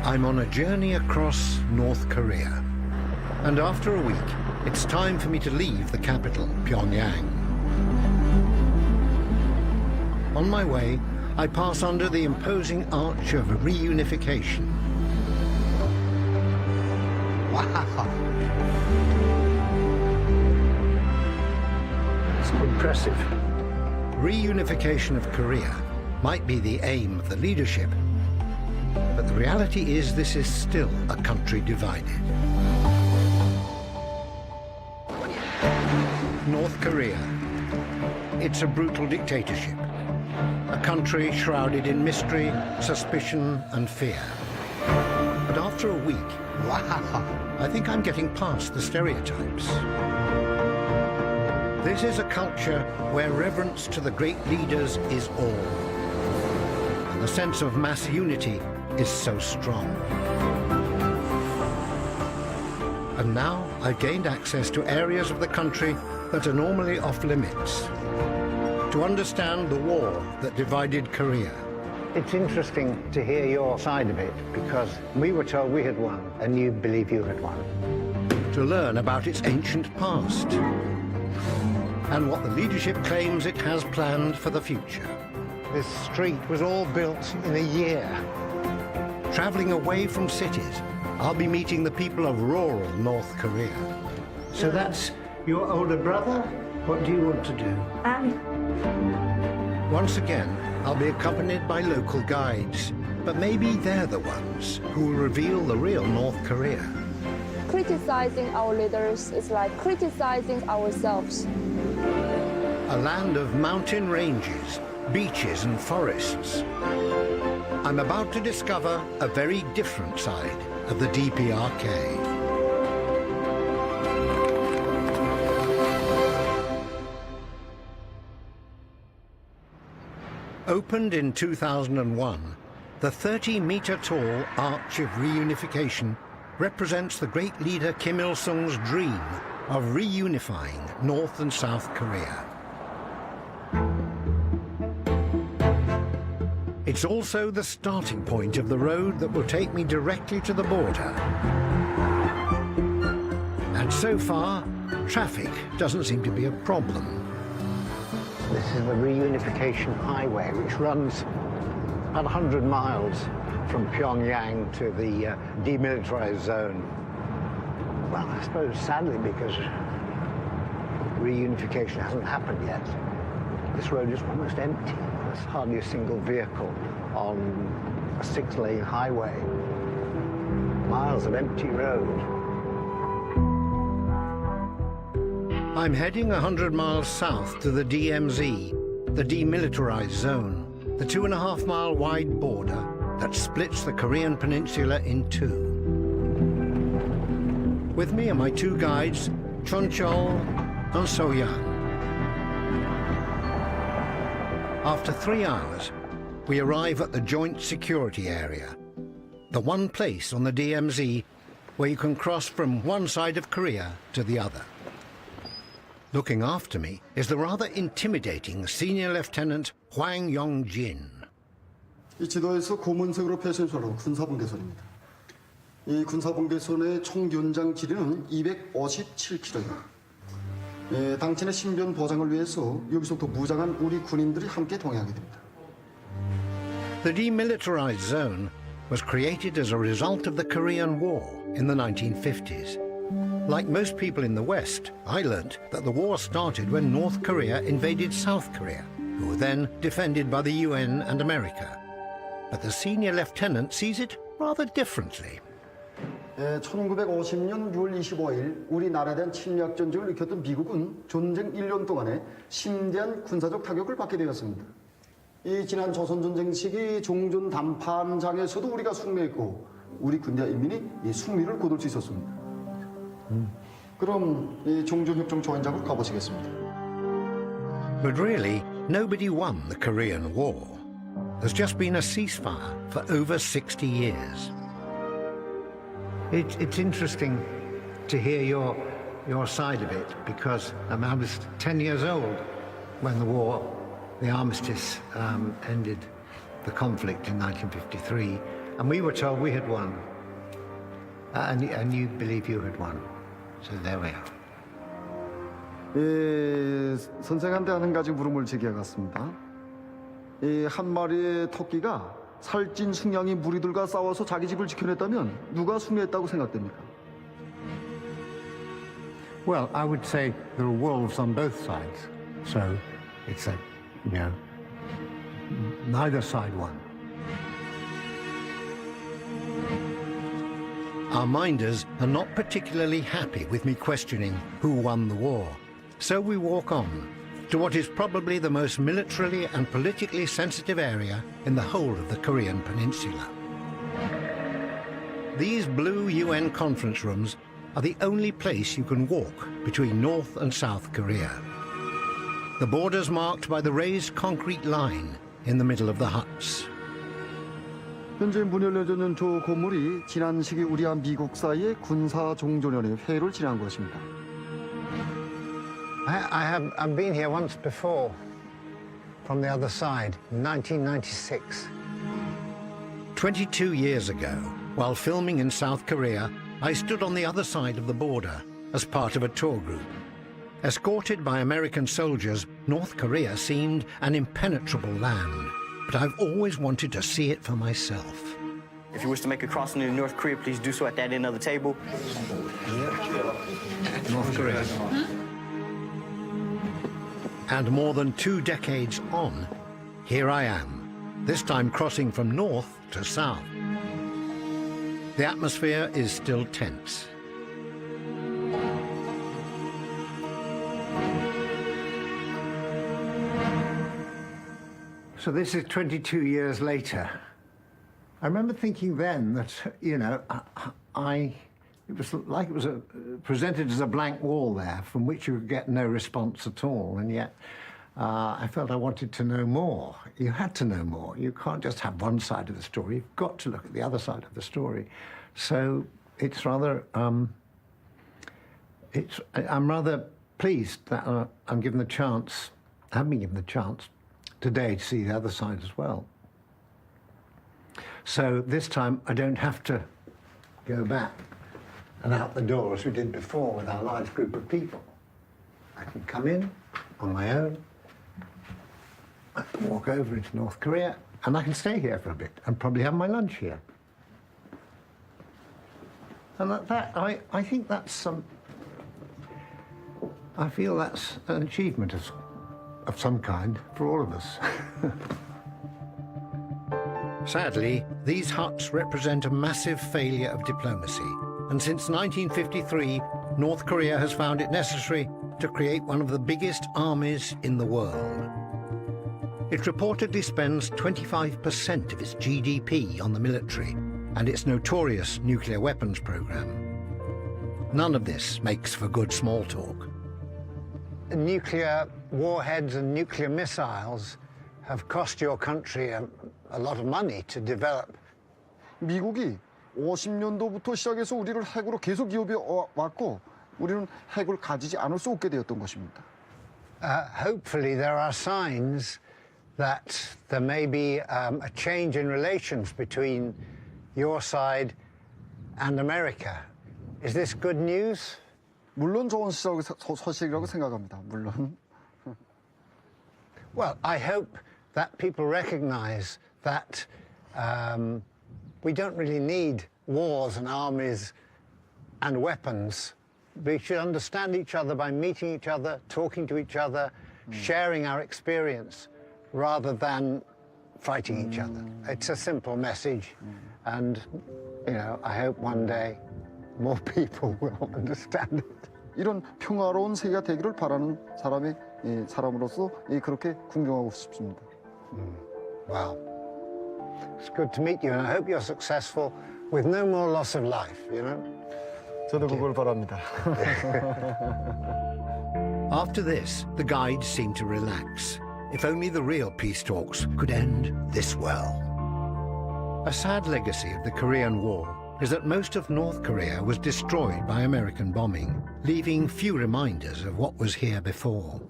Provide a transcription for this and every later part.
I'm on a journey across North Korea. And after a week, it's time for me to leave the capital, Pyongyang. On my way, I pass under the imposing arch of reunification. Wow! It's impressive. Reunification of Korea might be the aim of the leadership, but the reality is this is still a country divided. North Korea. It's a brutal dictatorship. A country shrouded in mystery, suspicion, and fear. But after a week, wow, I think I'm getting past the stereotypes. This is a culture where reverence to the great leaders is all. And the sense of mass unity is so strong. And now I've gained access to areas of the country that are normally off limits, to understand the war that divided Korea. It's interesting to hear your side of it, because we were told we had won, and you believe you had won. To learn about its ancient past, and what the leadership claims it has planned for the future. This street was all built in a year. Traveling away from cities, I'll be meeting the people of rural North Korea. So that's your older brother? What do you want to do? Once again, I'll be accompanied by local guides, but maybe they're the ones who will reveal the real North Korea. Criticizing our leaders is like criticizing ourselves. A land of mountain ranges, beaches and forests. I'm about to discover a very different side of the DPRK. Opened in 2001, the 30-meter-tall Arch of Reunification represents the great leader Kim Il-sung's dream of reunifying North and South Korea. It's also the starting point of the road that will take me directly to the border. And so far, traffic doesn't seem to be a problem. This is the Reunification Highway, which runs about 100 miles from Pyongyang to the demilitarized zone. Well, I suppose sadly, because reunification hasn't happened yet, this road is almost empty. There's hardly a single vehicle on a 6-lane highway. Miles of empty road. I'm heading 100 miles south to the DMZ, the demilitarized zone, the 2.5-mile wide border that splits the Korean peninsula in two. With me are my two guides, Chun Chol and So Yan. After 3 hours, we arrive at the Joint Security Area, the one place on the DMZ where you can cross from one side of Korea to the other. Looking after me is the rather intimidating Senior Lieutenant Hwang Yong-jin. 이 지도에서 고문색으로 표시한 바로 군사분계선입니다. 이 군사분계선의 총 연장 길이는 257km입니다. 당신의 신변 보장을 위해서 여기서부터 무장한 우리 군인들이 함께 동행하게 됩니다. The demilitarized zone was created as a result of the Korean War in the 1950s. Like most people in the West, I learnt that the war started when North Korea invaded South Korea, who were then defended by the UN and America. But the senior lieutenant sees it rather differently. 1950년 6월 25일 우리나라에 대한 침략 전쟁을 일으켰던 미국은 전쟁 1년 동안에 심대한 군사적 타격을 받게 되었습니다. 이 지난 조선전쟁 시기 종전 담판장에서도 우리가 승리했고 우리 군대와 인민이 이 승리를 거둘 수 있었습니다. 그럼 이 종전협정 조연장으로 가보시겠습니다. But really, nobody won the Korean War. There's just been a ceasefire for over 60 years. It's interesting to hear your side of it, because I was 10 years old when the armistice ended the conflict in 1953, And we were told we had won. And you believe you had won. So there we are. 예, 선생한테 한 가지 물음을 제기하겠습니다. 한 마리의 토끼가 살찐 숙량이 무리들과 싸워서 자기 집을 지켜냈다면 누가 승리했다고 생각됩니까? Well, I would say there are wolves on both sides. So it's a, neither side won. Our minders are not particularly happy with me questioning who won the war. So we walk on to what is probably the most militarily and politically sensitive area in the whole of the Korean peninsula. These blue UN conference rooms are the only place you can walk between North and South Korea. The borders marked by the raised concrete line in the middle of the huts. 현재 문 열려져 있는 저 건물이 지난 시기 우리와 미국 사이의 군사 종전연의 회의를 진행한 것입니다. I've been here once before, from the other side, in 1996. 22 years ago, while filming in South Korea, I stood on the other side of the border as part of a tour group. Escorted by American soldiers, North Korea seemed an impenetrable land, but I've always wanted to see it for myself. If you wish to make a crossing into North Korea, please do so at that end of the table. North Korea. And more than 2 decades on, here I am, this time crossing from north to south. The atmosphere is still tense. So this is 22 years later. I remember thinking then that, it was like it was presented as a blank wall there from which you could get no response at all. And yet I felt I wanted to know more. You had to know more. You can't just have one side of the story. You've got to look at the other side of the story. So it's rather, I'm rather pleased that I'm given the chance, I have been given the chance today to see the other side as well. So this time I don't have to go back and out the door as we did before with our large group of people. I can come in on my own, I can walk over into North Korea, and I can stay here for a bit and probably have my lunch here. And I think that's I feel that's an achievement of some kind for all of us. Sadly, these huts represent a massive failure of diplomacy. And since 1953, North Korea has found it necessary to create one of the biggest armies in the world. It reportedly spends 25% of its GDP on the military and its notorious nuclear weapons program. None of this makes for good small talk. Nuclear warheads and nuclear missiles have cost your country a lot of money to develop. 미국이 50년도부터 시작해서 우리를 핵으로 계속 기업해 왔고 우리는 핵을 가지지 않을 수 없게 되었던 것입니다. Hopefully there are signs that there may be a change in relations between your side and America. Is this good news? 물론 좋은 소식이라고 생각합니다. 물론. Well, I hope that people recognize that we don't really need wars and armies and weapons. We should understand each other by meeting each other, talking to each other, sharing our experience, rather than fighting each other. It's a simple message, and I hope one day more people will understand it. 이런 평화로운 세계가 되기를 바라는 사람으로서 그렇게 궁경하고 싶습니다. Wow. It's good to meet you, and I hope you're successful with no more loss of life, 저도 그걸 바랍니다. After this, the guides seemed to relax. If only the real peace talks could end this well. A sad legacy of the Korean War is that most of North Korea was destroyed by American bombing, leaving few reminders of what was here before.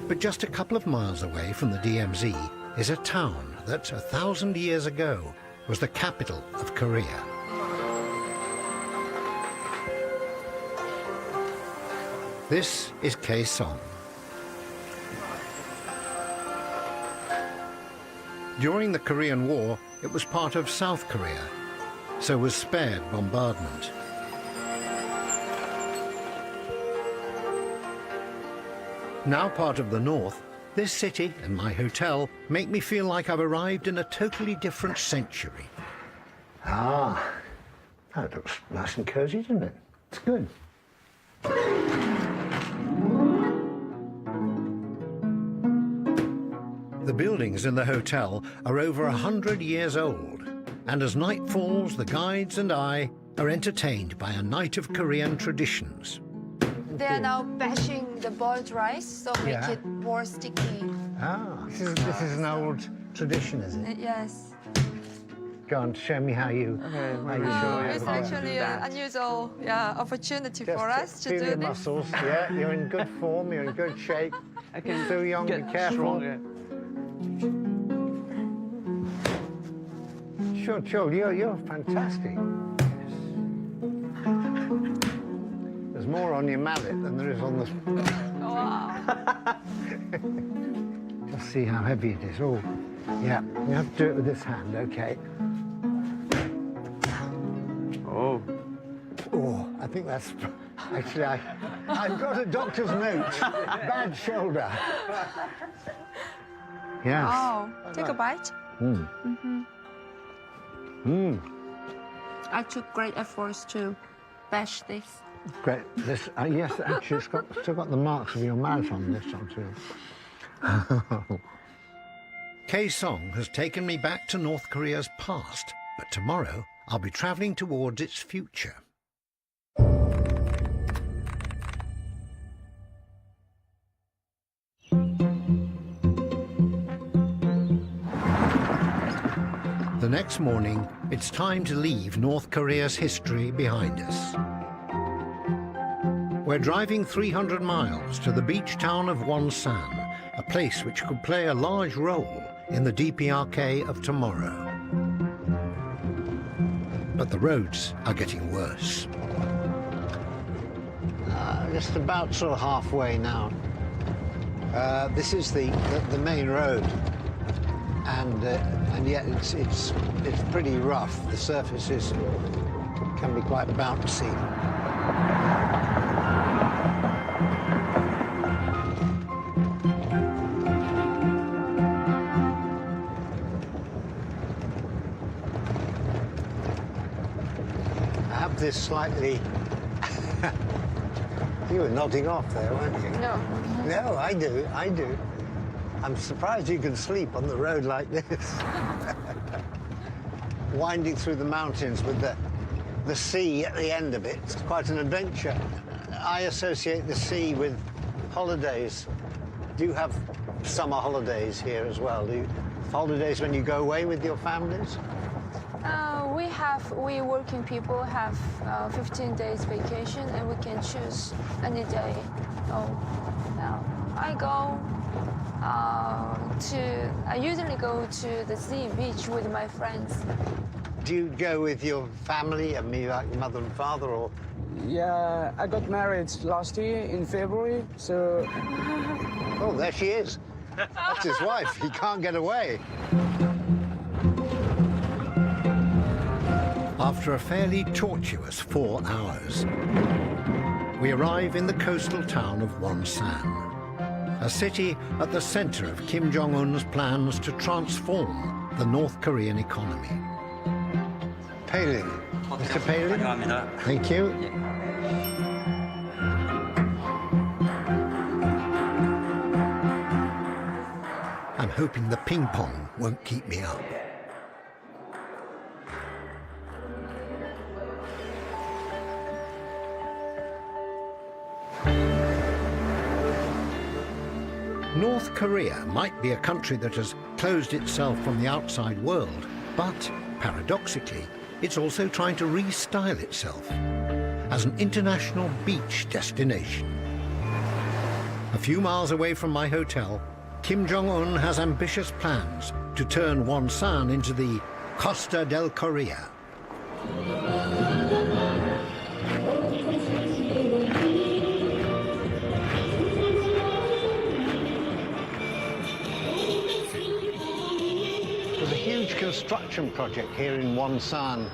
But just a couple of miles away from the DMZ, is a town that 1,000 years ago was the capital of Korea. This is Kaesong. During the Korean War, it was part of South Korea, so was spared bombardment. Now part of the North, this city and my hotel make me feel like I've arrived in a totally different century. Ah, that looks nice and cosy, doesn't it? It's good. The buildings in the hotel are over 100 years old, and as night falls, the guides and I are entertained by a night of Korean traditions. They are now bashing the boiled rice, so make Yeah. it more sticky. Ah, this is an old tradition, is it? Yes. Go on, show me how you show it. It's actually an unusual opportunity for us to feel do your this. muscles. Yeah, you're in good form. You're in good shape. Still young. Be careful. Sure. You're fantastic. There's more on your mallet than there is on the. Wow. Just see how heavy it is. Oh, yeah. You have to do it with this hand, okay? Oh. Oh, I think that's... Actually, I've got a doctor's note. Bad shoulder. Yes. Oh, take a bite. I took great efforts to bash this. Great. This, yes, actually, it's still got the marks of your mouth on this one, too. Kaesong has taken me back to North Korea's past, but tomorrow I'll be travelling towards its future. The next morning, it's time to leave North Korea's history behind us. We're driving 300 miles to the beach town of Wonsan, a place which could play a large role in the DPRK of tomorrow. But the roads are getting worse. Just about sort of halfway now. This is the main road, and yet it's pretty rough. The surfaces can be quite bouncy. I have this slightly... You were nodding off there, weren't you? No. No, I do. I'm surprised you can sleep on the road like this. Winding through the mountains with the sea at the end of it. It's quite an adventure. I associate the sea with holidays. Do you have summer holidays here as well? Do you have holidays when you go away with your families? We working people have 15 days vacation, and we can choose any day. Oh, now I usually go to the sea beach with my friends. Do you go with your family, and maybe like your mother and father, or? Yeah, I got married last year in February, so... Oh, there she is. That's his wife. He can't get away. After a fairly tortuous 4 hours, we arrive in the coastal town of Wonsan, a city at the center of Kim Jong-un's plans to transform the North Korean economy. Palin. Mr. Palin? Thank you. I'm hoping the ping pong won't keep me up. North Korea might be a country that has closed itself from the outside world, but paradoxically, it's also trying to restyle itself as an international beach destination. A few miles away from my hotel, Kim Jong-un has ambitious plans to turn Wonsan into the Costa del Korea. There's a huge construction project here in Wonsan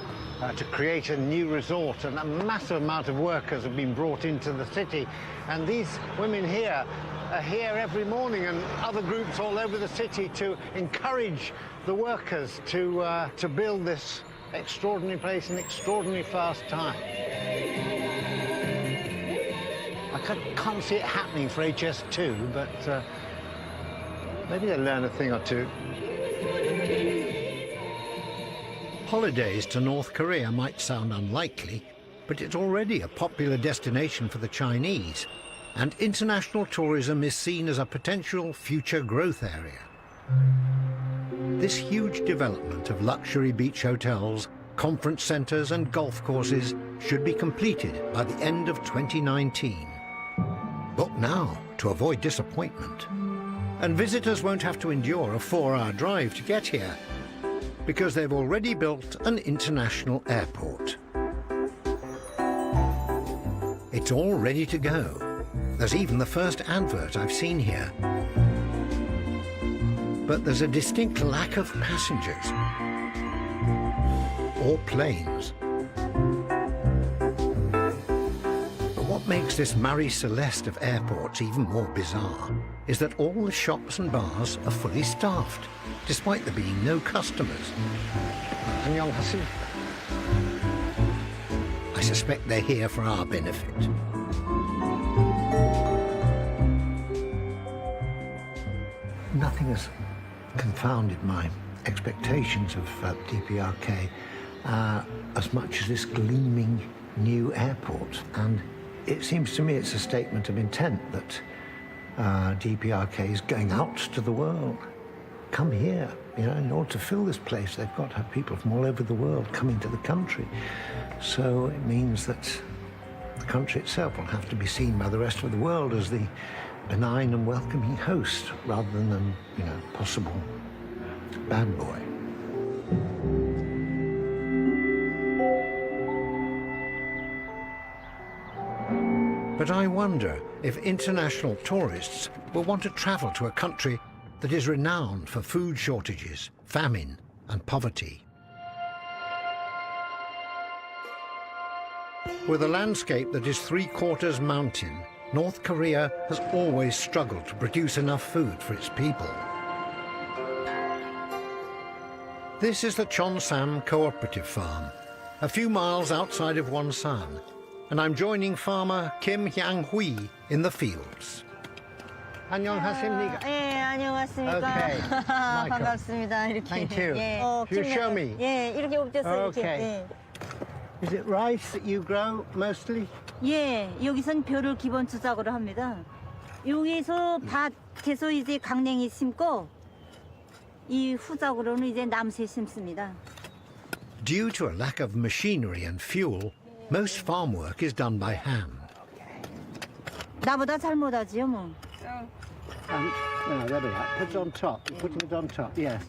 to create a new resort, and a massive amount of workers have been brought into the city. And these women here are here every morning, and other groups all over the city to encourage the workers to build this extraordinary place in extraordinary fast time. I can't see it happening for HS2, but maybe they'll learn a thing or two. Holidays to North Korea might sound unlikely, but it's already a popular destination for the Chinese, and international tourism is seen as a potential future growth area. This huge development of luxury beach hotels, conference centres and golf courses should be completed by the end of 2019. Book now to avoid disappointment. And visitors won't have to endure a 4-hour drive to get here, because they've already built an international airport. It's all ready to go. There's even the first advert I've seen here. But there's a distinct lack of passengers or planes. But what makes this Marie Celeste of airports even more bizarre is that all the shops and bars are fully staffed, despite there being no customers. 안녕하세요. I suspect they're here for our benefit. Nothing has confounded my expectations of DPRK as much as this gleaming new airport. And it seems to me it's a statement of intent that DPRK is going out to the world. Come here, you know, in order to fill this place, they've got to have people from all over the world coming to the country. So it means that the country itself will have to be seen by the rest of the world as the benign and welcoming host, rather than an, you know, possible bad boy. But I wonder if international tourists will want to travel to a country that is renowned for food shortages, famine, and poverty. With a landscape that is 3/4 mountain, North Korea has always struggled to produce enough food for its people. This is the Cheonsam Cooperative Farm, a few miles outside of Wonsan, and I'm joining farmer Kim Hyang-hui in the fields. 안녕하십니까? 예, 안녕하십니까. Okay, Michael. 반갑습니다. 이렇게. Thank you. 예. You show me. 예, 이렇게 엎드려서 Okay. 이렇게. Is it rice that you grow mostly? 예, 여기선 벼를 기본 주작으로 합니다. 여기서 밭에서 이제 강냉이 심고 이 후작으로는 이제 남새 심습니다. Due to a lack of machinery and fuel, most farm work is done by hand. 나보다 잘 못하지요, 뭐. No, there we are. Put it on top. Put it on top, yes.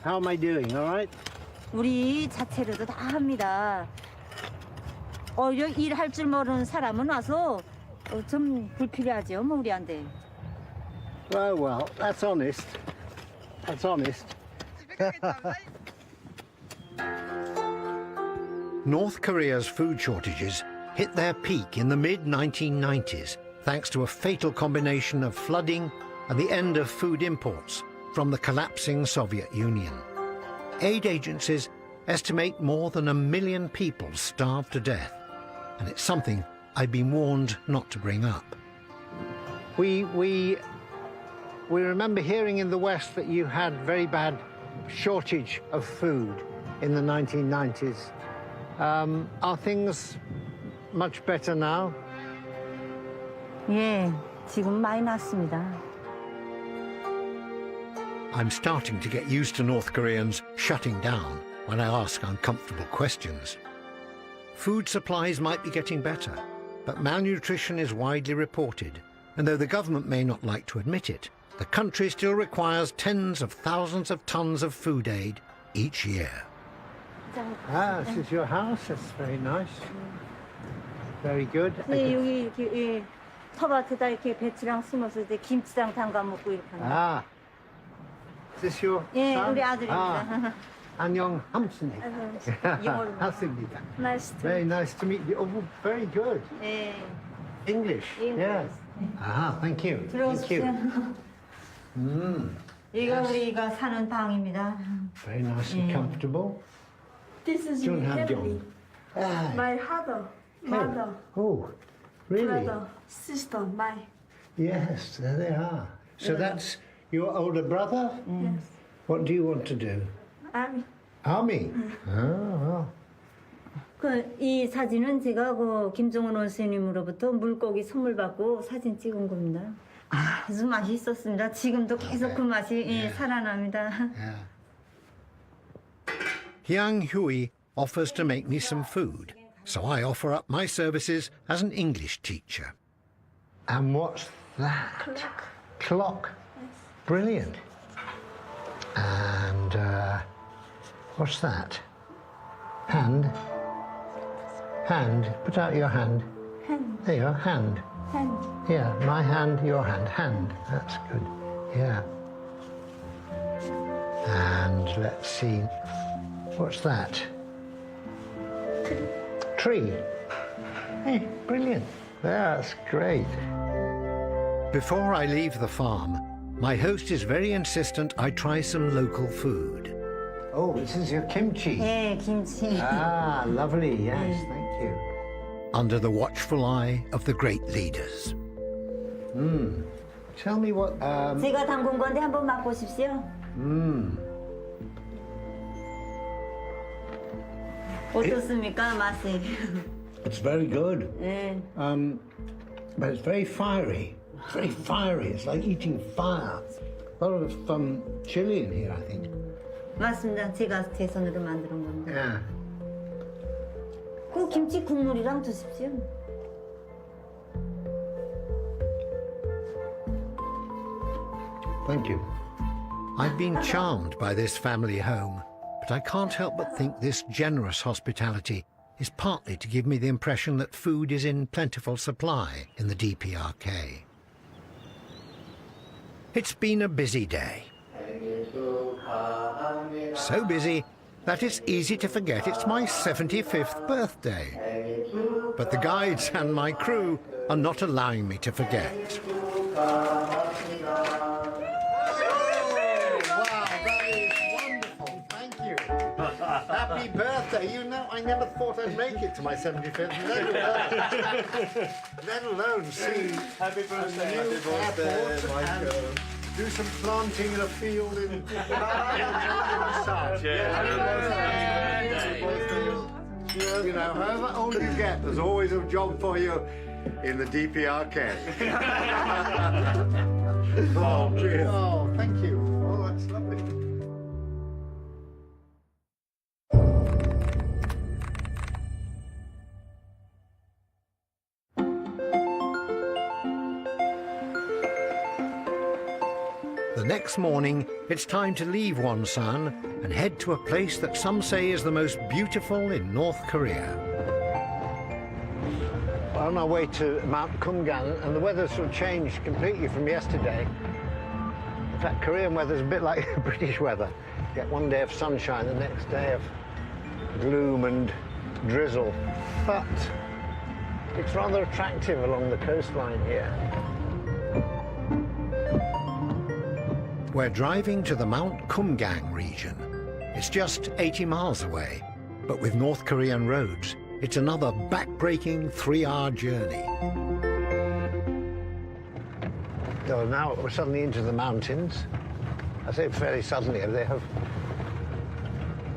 How am I doing, all right? 우리 자체로도 다 합니다. 일할 줄 모르는 사람은 와서 좀 불필요하죠, 뭐 우리한테. Well, that's honest. That's honest. North Korea's food shortages hit their peak in the mid-1990s, thanks to a fatal combination of flooding and the end of food imports from the collapsing Soviet Union. Aid agencies estimate more than 1 million people starved to death, and it's something I've been warned not to bring up. We remember hearing in the West that you had very bad shortage of food in the 1990s. Are things much better now? 예, 지금 많이 났습니다. I'm starting to get used to North Koreans shutting down when I ask uncomfortable questions. Food supplies might be getting better, but malnutrition is widely reported, And though the government may not like to admit it, the country still requires tens of thousands of tons of food aid each year. Ah, this is your house. That's very nice. Very good. 네, 여기 이렇게 예, 텃밭에다 이렇게 배추랑 심어서 이제 김치랑 담가 먹고 이렇게 하는. Ah, is this your 예, son? 우리 아들입니다. Ah, 안녕 함순이. 영어로. 하습니다. Nice to Very nice to meet you. Oh, very good. 예, English. Yeah. Ah, thank you. Thank 들어오십시오. you. 여기가 우리가 사는 방입니다. Very nice and comfortable. This is Don't my have family. John. Ah, My father, mother, oh, really? brother, sister, my. Yes, there they are. So that's your older brother? Yes. What do you want to do? Army? Oh, 이 사진은 제가 그 김정은 원수님으로부터 물고기 선물 받고 사진 찍은 겁니다. 아주 맛있었습니다. 지금도 계속 그 맛이 예, 살아납니다. yeah. Hyang Hui offers to make me some food, so I offer up my services as an English teacher. And what's that? Clock. Clock. Brilliant. And what's that? Hand. Hand. Put out your hand. Hand. There you are. Hand. Hand. Yeah, my hand, your hand. Hand. That's good. Yeah. And let's see. What's that? Tree. Hey, brilliant. That's great. Before I leave the farm, my host is very insistent I try some local food. Oh, this is your kimchi. 예, 김치. Ah, lovely. Yes, thank you. Under the watchful eye of the great leaders. Tell me what. 제가 담근 건데 한번 맛보십시오. 어떻습니까, 맛이? It's very good. 예. But it's very fiery. It's very fiery. It's like eating fire. A lot of chili in here, I think. 맞습니다. 제가 제 손으로 만든 겁니다. Yeah. 그 김치 국물이랑 드십시오. Thank you. I've been charmed by this family home, but I can't help but think this generous hospitality is partly to give me the impression that food is in plentiful supply in the DPRK. It's been a busy day. So busy that it's easy to forget it's my 75th birthday. But the guides and my crew are not allowing me to forget. Wow, that is wonderful. Thank you. Happy birthday. You know, I never thought I'd make it to my 75th, let alone see Happy birthday, a new airport and do some planting in a field in You know, however old you get, there's always a job for you in the DPRK. Oh, cheers. Oh, thank you. Oh, that's lovely. The next morning, it's time to leave Wonsan and head to a place that some say is the most beautiful in North Korea. We're on our way to Mount Kumgang, and the weather's sort of changed completely from yesterday. In fact, Korean weather's a bit like British weather. You get one day of sunshine, the next day of gloom and drizzle. But it's rather attractive along the coastline here. We're driving to the Mount Kumgang region. It's just 80 miles away, but with North Korean roads, it's another back-breaking 3-hour journey. So now we're suddenly into the mountains. I say fairly suddenly, they have,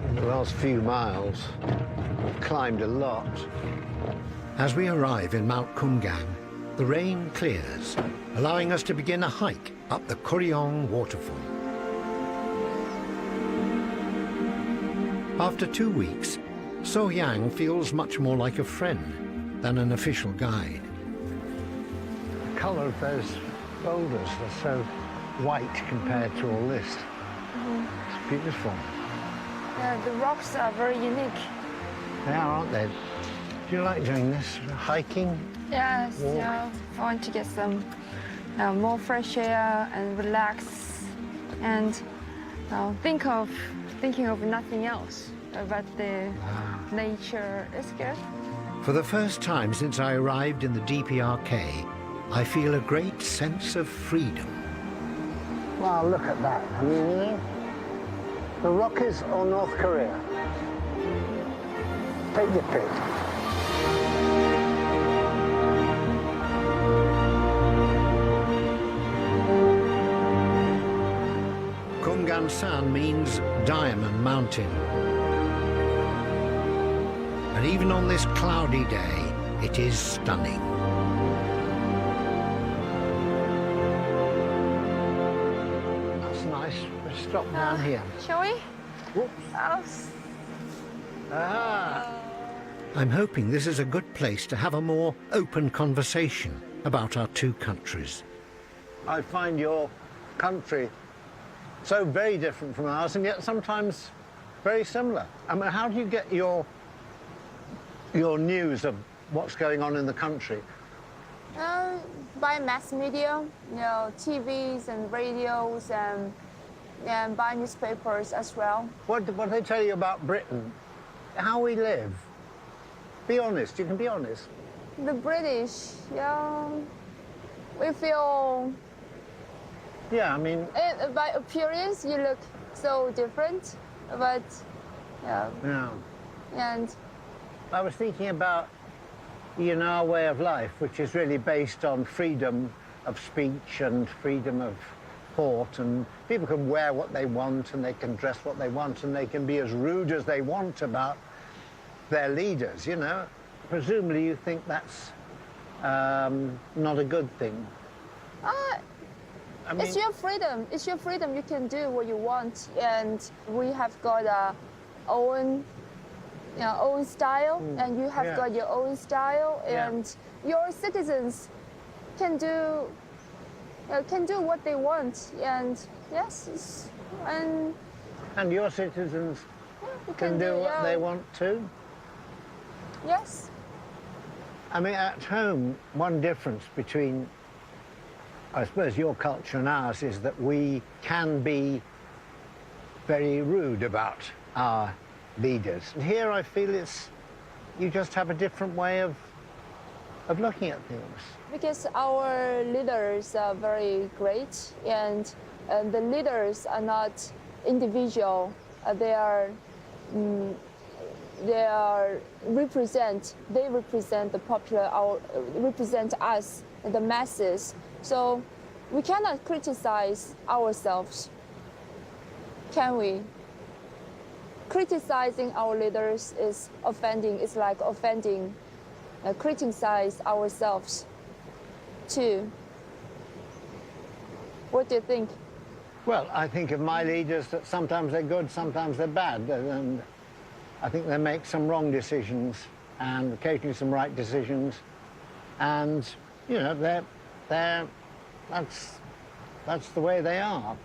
in the last few miles, climbed a lot. As we arrive in Mount Kumgang, the rain clears, allowing us to begin a hike up the Koryong waterfall. After 2 weeks, So Yang feels much more like a friend than an official guide. colour of those boulders. They're so white compared to all this. It's beautiful. Yeah, the rocks are very unique. They are, aren't they? Do you like doing this? Hiking? Yes, Walk. yeah. I want to get some more fresh air and relax, and thinking of nothing else but the nature. It's good. For the first time since I arrived in the DPRK, I feel a great sense of freedom. Wow, look at that. I mean, the Rockies or North Korea? Take your pick. Kumgansan means Diamond Mountain. And even on this cloudy day, it is stunning. That's nice. Let's stop down here. Shall we? Whoops. I'm hoping this is a good place to have a more open conversation about our two countries. I find your country so very different from ours, and yet sometimes very similar. I mean, how do you get your news of what's going on in the country? By mass media, TVs and radios, and by newspapers as well. What they tell you about Britain? How we live? Be honest, you can be honest. The British, we feel, Yeah, I mean... by appearance, you look so different, but, Yeah. and... I was thinking about, our way of life, which is really based on freedom of speech and freedom of thought, and people can wear what they want and they can dress what they want and they can be as rude as they want about their leaders, Presumably you think that's not a good thing. It's your freedom. It's your freedom. You can do what you want, and we have got our own style, and you have got your own style, and your citizens can do what they want, and And your citizens can do what they want too? Yes. I mean, at home, one difference between, I suppose, your culture and ours is that we can be very rude about our leaders. And here I feel you just have a different way of looking at things. Because our leaders are very great, and the leaders are not individual. They represent the popular, represent us, the masses. So we cannot criticize ourselves, can we? Criticizing our leaders is offending. It's like offending, criticize ourselves too. What do you think? Well, I think of my leaders that sometimes they're good, sometimes they're bad, and I think they make some wrong decisions and occasionally some right decisions, and that's the way they are.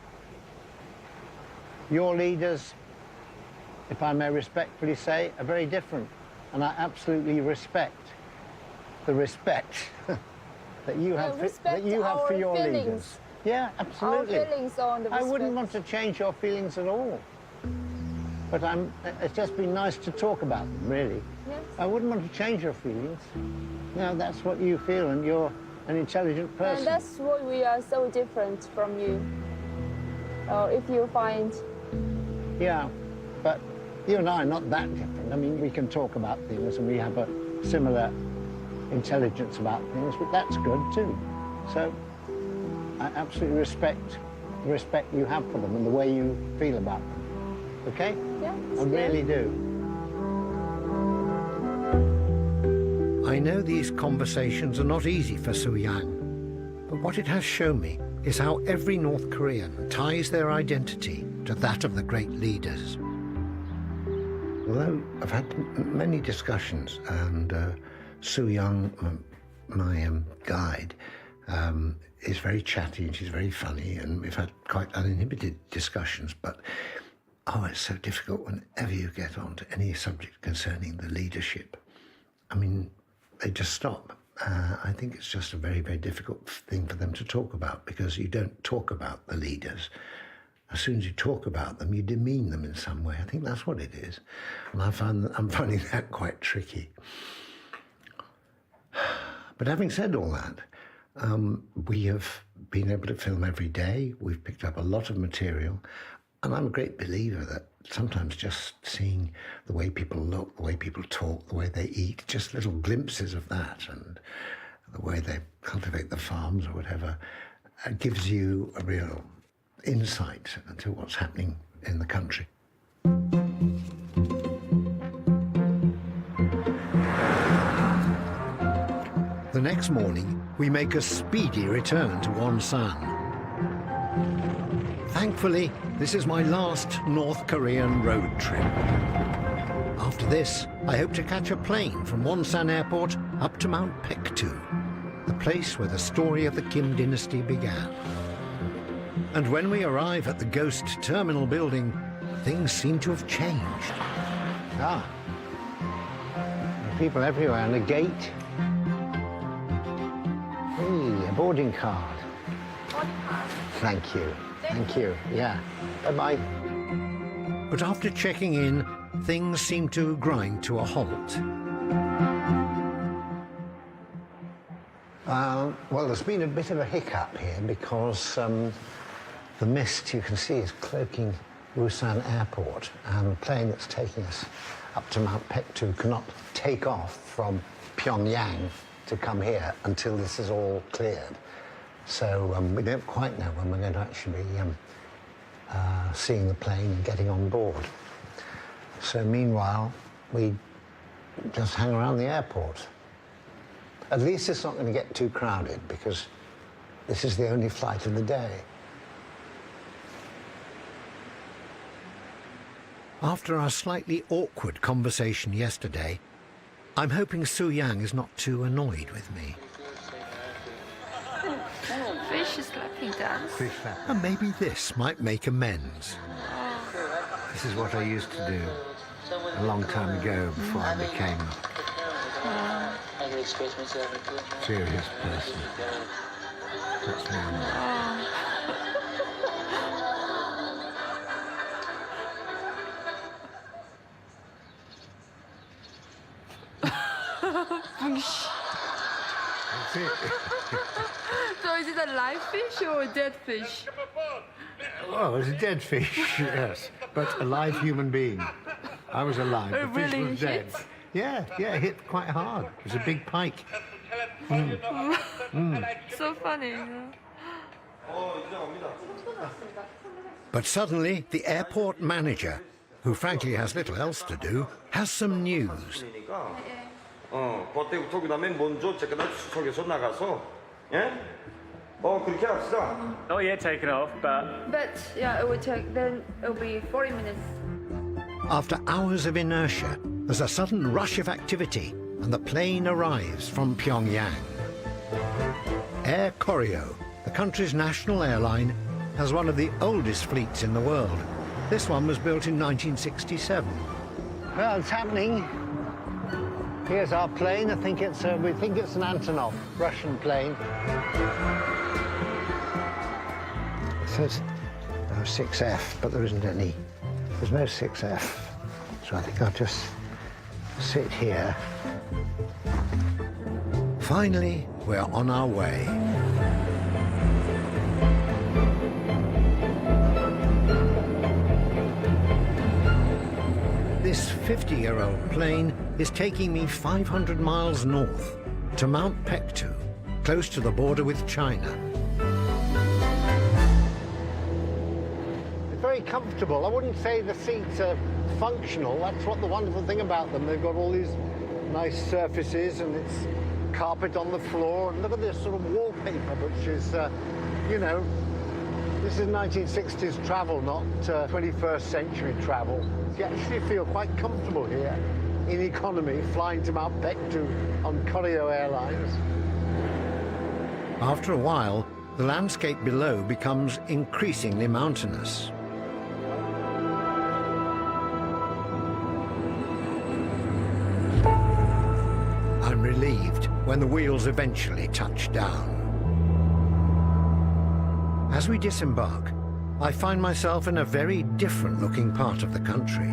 Your leaders, if I may respectfully say, are very different, and I absolutely respect the respect that you have for your feelings. leaders. Yeah, absolutely. Our feelings on the I respect. wouldn't want to change your feelings at all. But it's just been nice to talk about them, really. Yes. I wouldn't want to change your feelings. That's what you feel, and you're an intelligent person. And that's why we are so different from you. If you find... Yeah, but you and I are not that different. I mean, we can talk about things and we have a similar intelligence about things, but that's good too. So I absolutely respect the respect you have for them and the way you feel about them. Okay? Yeah, I really do. I know these conversations are not easy for Soo-Yang, but what it has shown me is how every North Korean ties their identity to that of the great leaders. Although I've had many discussions, and Soo-Yang, my guide, is very chatty and she's very funny, and we've had quite uninhibited discussions, but oh, it's so difficult whenever you get onto any subject concerning the leadership. I mean, they just stop. I think it's just a very, very difficult thing for them to talk about, because you don't talk about the leaders. As soon as you talk about them, you demean them in some way. I think that's what it is. And I'm finding that quite tricky. But having said all that, we have been able to film every day. We've picked up a lot of material. And I'm a great believer that sometimes just seeing the way people look, the way people talk, the way they eat, just little glimpses of that, and the way they cultivate the farms or whatever, gives you a real insight into what's happening in the country. The next morning, we make a speedy return to Wonsan. Thankfully, this is my last North Korean road trip. After this, I hope to catch a plane from Wonsan Airport up to Mount Paektu, the place where the story of the Kim dynasty began. And when we arrive at the ghost terminal building, things seem to have changed. Ah, there are people everywhere, and a gate. Hey, a boarding card. Thank you. Thank you. Yeah. Bye-bye. But after checking in, things seem to grind to a halt. Well, there's been a bit of a hiccup here because the mist you can see is cloaking Busan Airport, and the plane that's taking us up to Mount Paektu cannot take off from Pyongyang to come here until this is all cleared. So we don't quite know when we're going to actually be seeing the plane and getting on board. So meanwhile, we just hang around the airport. At least it's not going to get too crowded, because this is the only flight of the day. After our slightly awkward conversation yesterday, I'm hoping Su Yang is not too annoyed with me. Fish slapping dance. Fish slap. And maybe this might make amends. This is what I used to do a long time ago before I became a serious person. That's me. That's it. So is it a live fish or a dead fish? Well, it was a dead fish, yes, but a live human being. I was alive. The fish really was dead. hit? Yeah, it hit quite hard. It was a big pike. So funny. But suddenly, the airport manager, who frankly has little else to do, has some news. 그때부터 그다음에 먼저 제가 저기서 나가서 예? 그렇게 합시다. Oh yeah, take it off, but But yeah, it will take, then it'll be 40 minutes. After hours of inertia, there's a sudden rush of activity, and the plane arrives from Pyongyang. Air Koryo, the country's national airline, has one of the oldest fleets in the world. This one was built in 1967. Well, it's happening. Here's our plane. We think it's an Antonov, Russian plane. It says 6F, but there isn't any. There's no 6F. So I think I'll just sit here. Finally, we're on our way. This 50-year-old plane is taking me 500 miles north to Mount Paektu, close to the border with China. It's very comfortable. I wouldn't say the seats are functional. That's what the wonderful thing about them. They've got all these nice surfaces, and it's carpet on the floor. And look at this sort of wallpaper, which is, you know, this is 1960s travel, not 21st century travel. You actually feel quite comfortable here in economy, flying to Mount Paektu on Koryo Airlines. After a while, the landscape below becomes increasingly mountainous. I'm relieved when the wheels eventually touch down. As we disembark, I find myself in a very different looking part of the country.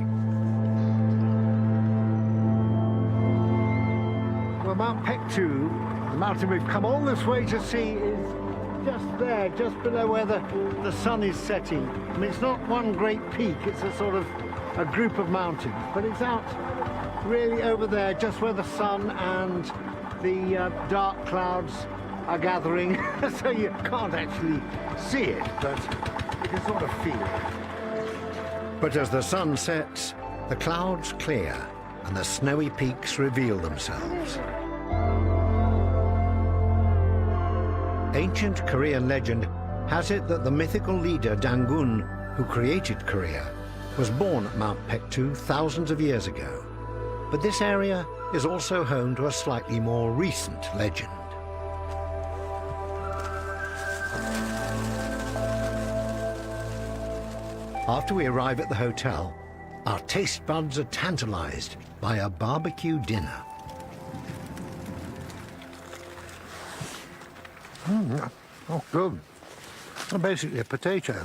Well, Mount Pektu, the mountain we've come all this way to see, is just there, just below where the sun is setting. I mean, it's not one great peak, it's a sort of a group of mountains, but it's out really over there, just where the sun and the dark clouds are gathering, so you can't actually see it, but you can sort of feel it. But as the sun sets, the clouds clear and the snowy peaks reveal themselves. Ancient Korean legend has it that the mythical leader Dangun, who created Korea, was born at Mount Pektu thousands of years ago. But this area is also home to a slightly more recent legend. After we arrive at the hotel, our taste buds are tantalized by a barbecue dinner. Oh, good. Well, basically a potato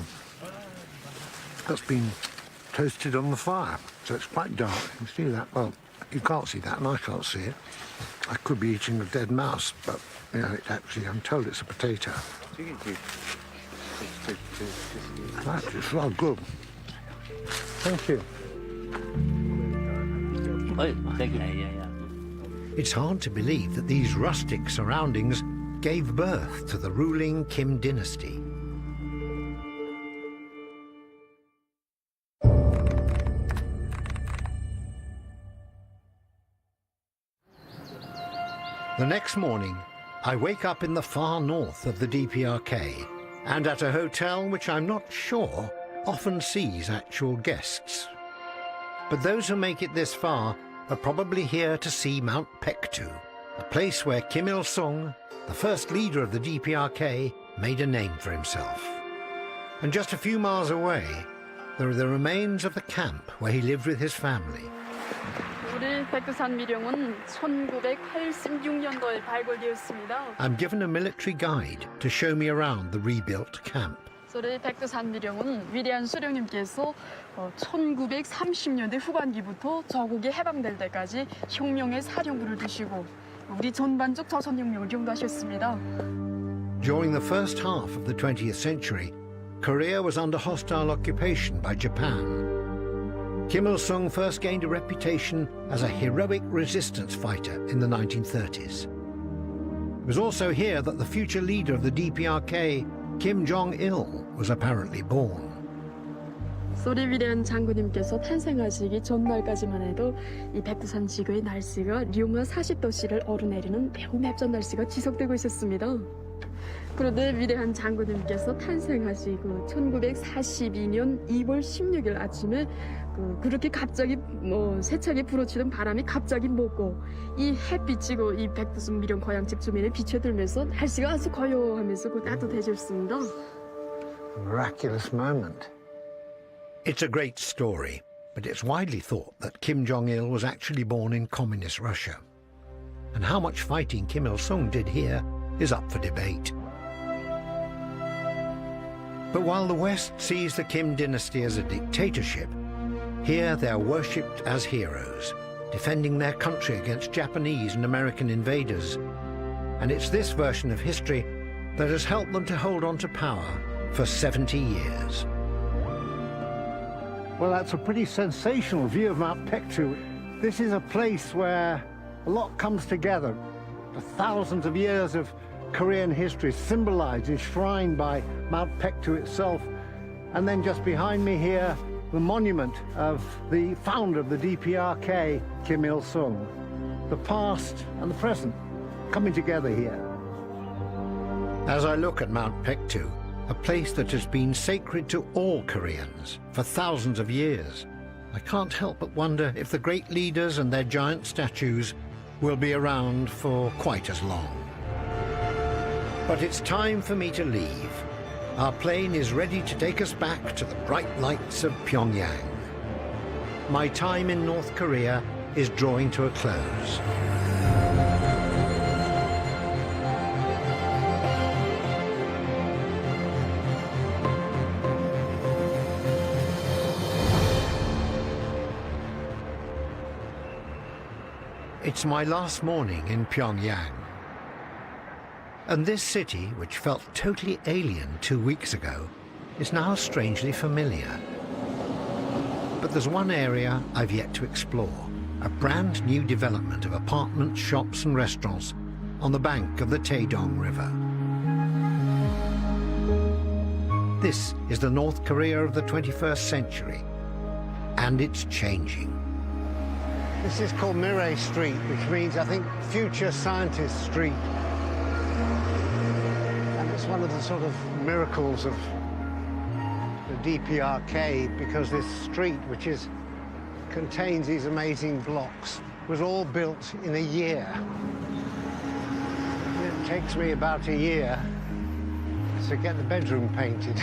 that's been toasted on the fire, so it's quite dark. You can see that? Well, you can't see that, and I can't see it. I could be eating a dead mouse, but, you know, it actually, I'm told it's a potato. That's just well good. Thank you. Thank you. It's hard to believe that these rustic surroundings gave birth to the ruling Kim dynasty. The next morning, I wake up in the far north of the DPRK and at a hotel which I'm not sure often sees actual guests. But those who make it this far are probably here to see Mount Pektu, a place where Kim Il-sung, the first leader of the DPRK, made a name for himself. And just a few miles away, there are the remains of the camp where he lived with his family. 우리 백두산 미령은 1986년도에 발굴되었습니다. I'm given a military guide to show me around the rebuilt camp. 우리 백두산 미령은 위대한 수령님께서 1930년대 후반기부터 저국이 해방될 때까지 혁명의 사령부를 두시고 우리 전반적 조선혁명을 용도하셨습니다. During the first half of the 20th century, Korea was under hostile occupation by Japan. Kim Il-sung first gained a reputation as a heroic resistance fighter in the 1930s. It was also here that the future leader of the DPRK, Kim Jong-il, was apparently born. 소리 위대한 장군님께서 탄생하시기 전날까지만 해도 이 백두산 지구의 날씨가 룡화 40도씨를 오르내리는 매우 맵던 날씨가 지속되고 있었습니다. 그런데 위대한 장군님께서 탄생하시고 1942년 2월 16일 아침에 그렇게 갑자기 세차게 불어치던 바람이 갑자기 먹고 이 햇빛이고 이 백두산 미령 고향집 주민에 비춰들면서 날씨가 아주 고요하면서 따뜻해졌습니다. Miraculous moment. It's a great story, but it's widely thought that Kim Jong-il was actually born in communist Russia. And how much fighting Kim Il-sung did here is up for debate. But while the West sees the Kim dynasty as a dictatorship, here they're worshipped as heroes, defending their country against Japanese and American invaders. And it's this version of history that has helped them to hold on to power for 70 years. Well, that's a pretty sensational view of Mount Pektu. This is a place where a lot comes together. The thousands of years of Korean history symbolized, enshrined by Mount Pektu itself. And then just behind me here, the monument of the founder of the DPRK, Kim Il-sung. The past and the present coming together here. As I look at Mount Pektu, a place that has been sacred to all Koreans for thousands of years, I can't help but wonder if the great leaders and their giant statues will be around for quite as long. But it's time for me to leave. Our plane is ready to take us back to the bright lights of Pyongyang. My time in North Korea is drawing to a close. It's my last morning in Pyongyang. And this city, which felt totally alien 2 weeks ago, is now strangely familiar. But there's one area I've yet to explore, a brand new development of apartments, shops and restaurants on the bank of the Taedong River. This is the North Korea of the 21st century, and it's changing. This is called Mirai Street, which means, I think, Future Scientist Street. And it's one of the sort of miracles of the DPRK, because this street, which contains these amazing blocks, was all built in a year. And it takes me about a year to get the bedroom painted,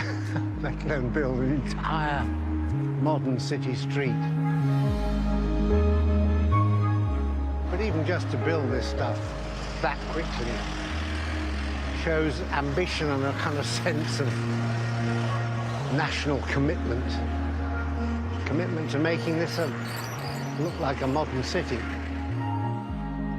let alone build an entire modern city street. But even just to build this stuff that quickly shows ambition and a kind of sense of national commitment. Commitment to making this look like a modern city.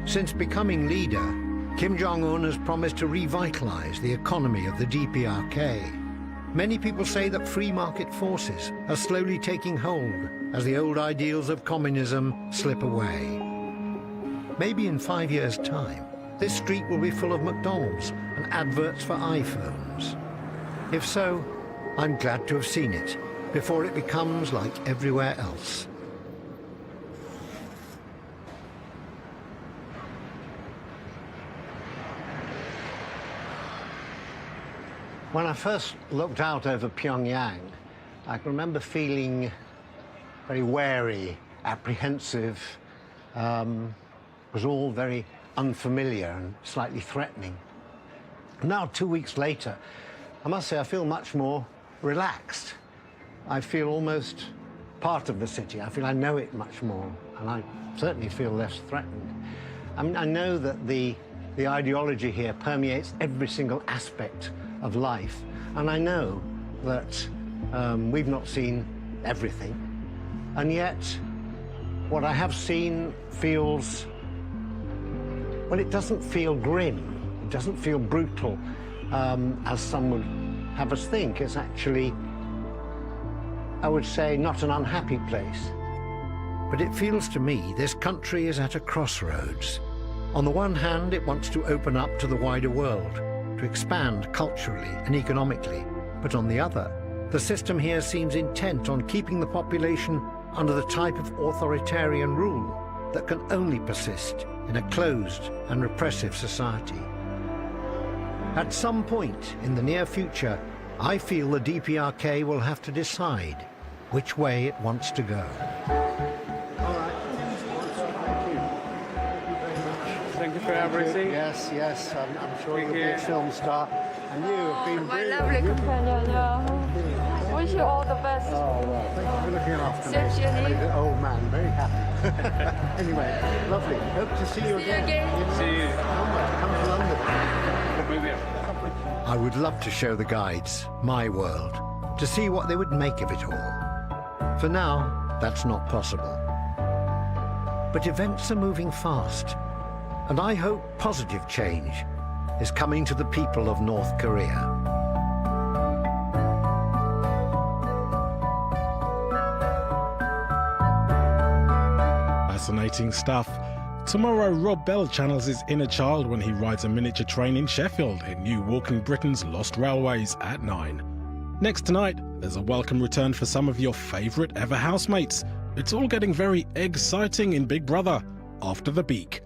Since becoming leader, Kim Jong-un has promised to revitalize the economy of the DPRK. Many people say that free market forces are slowly taking hold as the old ideals of communism slip away. Maybe in 5 years' time, this street will be full of McDonald's and adverts for iPhones. If so, I'm glad to have seen it before it becomes like everywhere else. When I first looked out over Pyongyang, I can remember feeling very wary, apprehensive. It was all very unfamiliar and slightly threatening. Now, 2 weeks later, I must say I feel much more relaxed. I feel almost part of the city. I feel I know it much more, and I certainly feel less threatened. I mean, I know that the ideology here permeates every single aspect of life, and I know that we've not seen everything, and yet what I have seen feels, well, it doesn't feel grim, it doesn't feel brutal, as some would have us think. It's actually, I would say, not an unhappy place. But it feels to me this country is at a crossroads. On the one hand, it wants to open up to the wider world, to expand culturally and economically. But on the other, the system here seems intent on keeping the population under the type of authoritarian rule that can only persist in a closed and repressive society. At some point in the near future, I feel the DPRK will have to decide which way it wants to go. Thank you for everything. Yes, yes, I'm sure you'll be a film star. And you have been My brilliant. lovely companion, yeah. Wish you all the best. Oh, well, thank you for looking after me. Same, Jenny. Made the old man very happy. Anyway, lovely. Hope to see you again. See you. Come to London. I would love to show the guides my world, to see what they would make of it all. For now, that's not possible. But events are moving fast, and I hope positive change is coming to the people of North Korea. Fascinating stuff. Tomorrow, Rob Bell channels his inner child when he rides a miniature train in Sheffield in new Walking Britain's Lost Railways at 9. Next tonight, there's a welcome return for some of your favourite ever housemates. It's all getting very exciting in Big Brother after the Beak.